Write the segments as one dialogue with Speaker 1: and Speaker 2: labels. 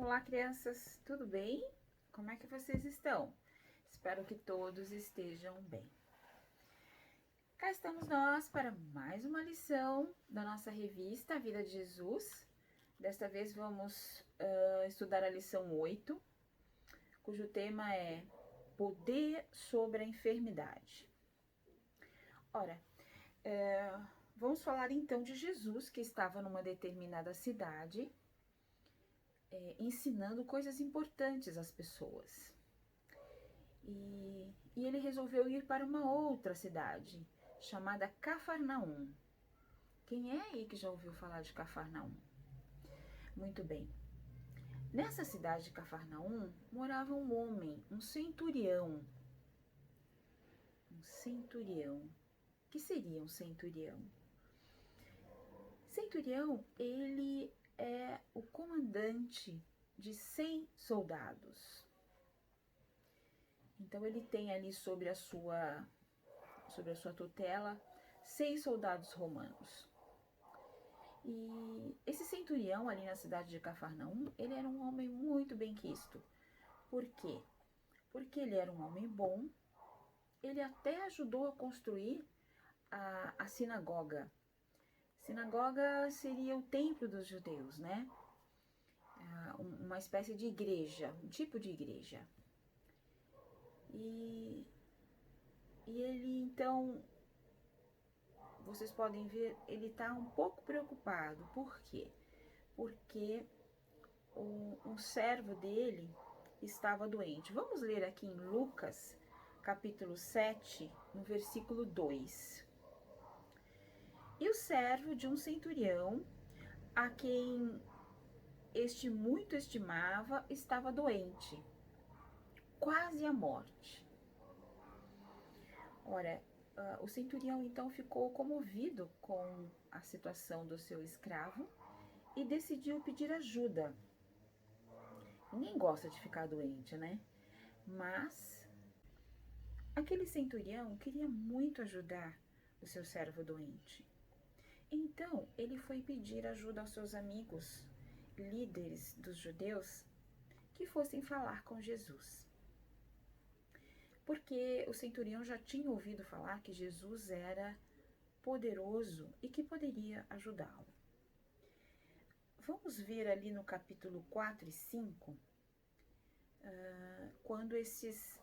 Speaker 1: Olá, crianças, tudo bem? Como é que vocês estão? Espero que todos estejam bem. Cá estamos nós para mais uma lição da nossa revista A Vida de Jesus. Desta vez vamos estudar a lição 8, cujo tema é Poder sobre a Enfermidade. Ora, vamos falar então de Jesus, que estava numa determinada cidade, ensinando coisas importantes às pessoas. E ele resolveu ir para uma outra cidade, chamada Cafarnaum. Quem é aí que já ouviu falar de Cafarnaum? Muito bem. Nessa cidade de Cafarnaum morava um homem, um centurião. Um centurião. O que seria um centurião? Centurião, ele é o comandante de 100 soldados. Então ele tem ali sobre a sua tutela 6 soldados romanos. E esse centurião ali na cidade de Cafarnaum, ele era um homem muito bem-quisto. Por quê? Porque ele era um homem bom, ele até ajudou a construir a sinagoga. Sinagoga seria o templo dos judeus, né? Uma espécie de igreja, um tipo de igreja. E ele então, vocês podem ver, ele está um pouco preocupado. Por quê? Porque um servo dele estava doente. Vamos ler aqui em Lucas, capítulo 7, no versículo 2. E o servo de um centurião, a quem este muito estimava, estava doente, quase à morte. Ora, o centurião então ficou comovido com a situação do seu escravo e decidiu pedir ajuda. Ninguém gosta de ficar doente, né? Mas aquele centurião queria muito ajudar o seu servo doente. Então ele foi pedir ajuda aos seus amigos, líderes dos judeus, que fossem falar com Jesus. Porque o centurião já tinha ouvido falar que Jesus era poderoso e que poderia ajudá-lo. Vamos ver ali no capítulo 4 e 5, quando esses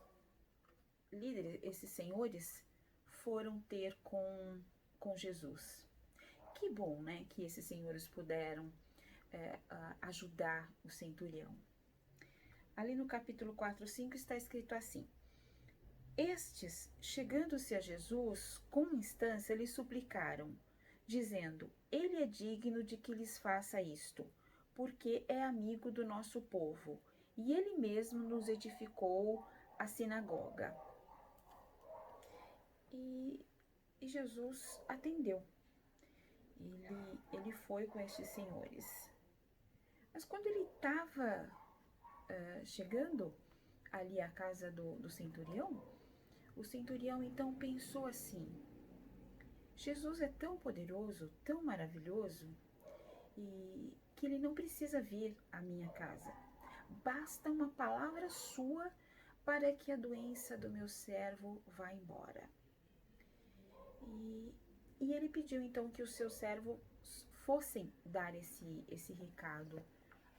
Speaker 1: líderes, esses senhores, foram ter com Jesus. Que bom, né, que esses senhores puderam ajudar o centurião. Ali no capítulo 4, 5 está escrito assim: Estes, chegando-se a Jesus, com instância lhe suplicaram, dizendo: Ele é digno de que lhes faça isto, porque é amigo do nosso povo, e ele mesmo nos edificou a sinagoga. E Jesus atendeu. Ele foi com estes senhores. Mas quando ele estava chegando ali à casa do centurião, o centurião então pensou assim: Jesus é tão poderoso, tão maravilhoso, e que ele não precisa vir à minha casa. Basta uma palavra sua para que a doença do meu servo vá embora. E ele pediu então que os seus servos fossem dar esse recado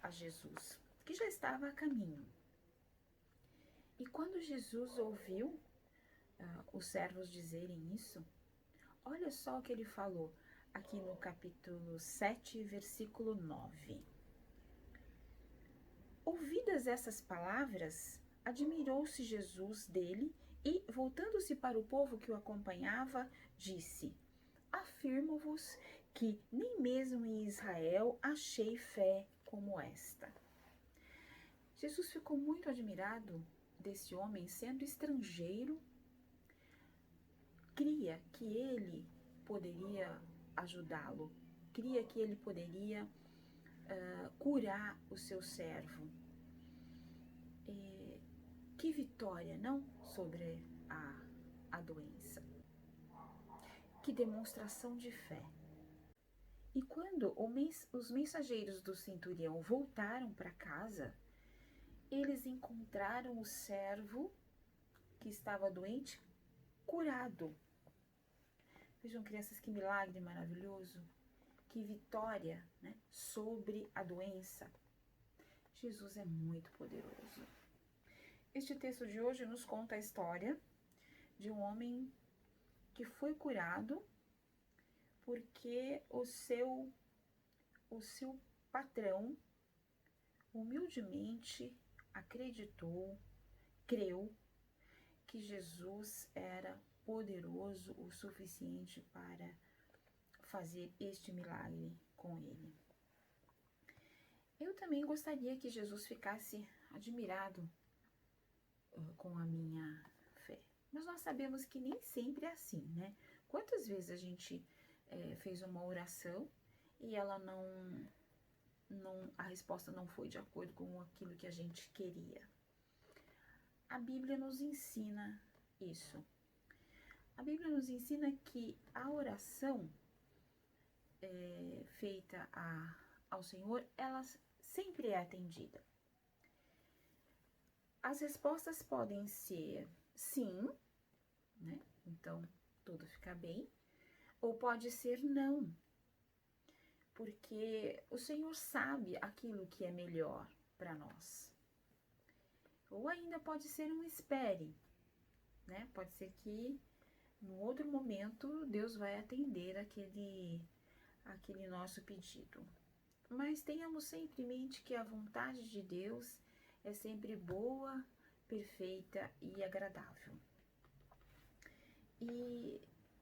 Speaker 1: a Jesus, que já estava a caminho. E quando Jesus ouviu os servos dizerem isso, olha só o que ele falou aqui no capítulo 7, versículo 9. Ouvidas essas palavras, admirou-se Jesus dele e, voltando-se para o povo que o acompanhava, disse: Afirmo-vos que nem mesmo em Israel achei fé como esta. Jesus ficou muito admirado desse homem, sendo estrangeiro, cria que ele poderia ajudá-lo, cria que ele poderia curar o seu servo. Que vitória, não? Sobre a doença. Que demonstração de fé. E quando os mensageiros do centurião voltaram para casa, eles encontraram o servo que estava doente curado. Vejam, crianças, que milagre maravilhoso, que vitória, né, sobre a doença. Jesus é muito poderoso. Este texto de hoje nos conta a história de um homem que foi curado porque o seu patrão humildemente acreditou, creu que Jesus era poderoso o suficiente para fazer este milagre com ele. Eu também gostaria que Jesus ficasse admirado com a minha fé. Mas nós sabemos que nem sempre é assim, né? Quantas vezes a gente fez uma oração e ela a resposta não foi de acordo com aquilo que a gente queria? A Bíblia nos ensina isso. A Bíblia nos ensina que a oração feita ao Senhor, ela sempre é atendida. As respostas podem ser sim, né? Então tudo fica bem, ou pode ser não, porque o Senhor sabe aquilo que é melhor para nós. Ou ainda pode ser um espere, né? Pode ser que no outro momento Deus vai atender aquele nosso pedido. Mas tenhamos sempre em mente que a vontade de Deus é sempre boa, perfeita e agradável. E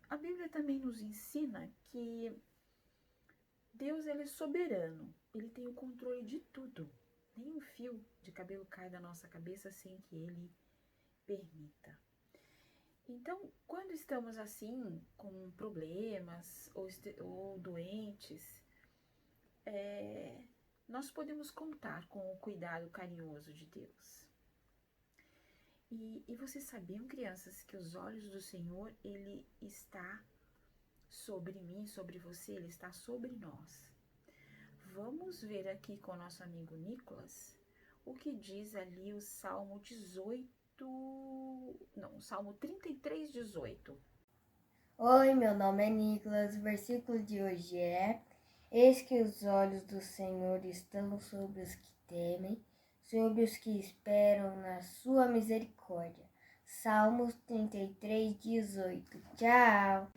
Speaker 1: a Bíblia também nos ensina que Deus, ele é soberano, ele tem o controle de tudo. Nem um fio de cabelo cai da nossa cabeça sem que ele permita. Então, quando estamos assim, com problemas ou doentes, nós podemos contar com o cuidado carinhoso de Deus. E vocês sabiam, crianças, que os olhos do Senhor, ele está sobre mim, sobre você, ele está sobre nós. Vamos ver aqui com o nosso amigo Nicolas o que diz ali o Salmo 33, 18.
Speaker 2: Oi, meu nome é Nicolas. O versículo de hoje é: Eis que os olhos do Senhor estão sobre os que temem, sobre os que esperam na sua misericórdia. Salmos 33, 18. Tchau!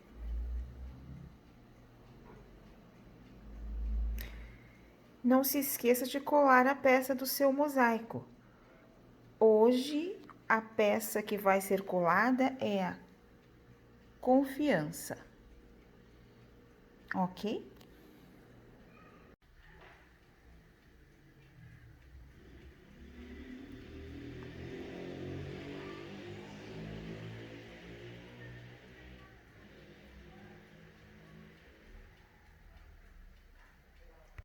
Speaker 1: Não se esqueça de colar a peça do seu mosaico. Hoje, a peça que vai ser colada é a confiança. Ok?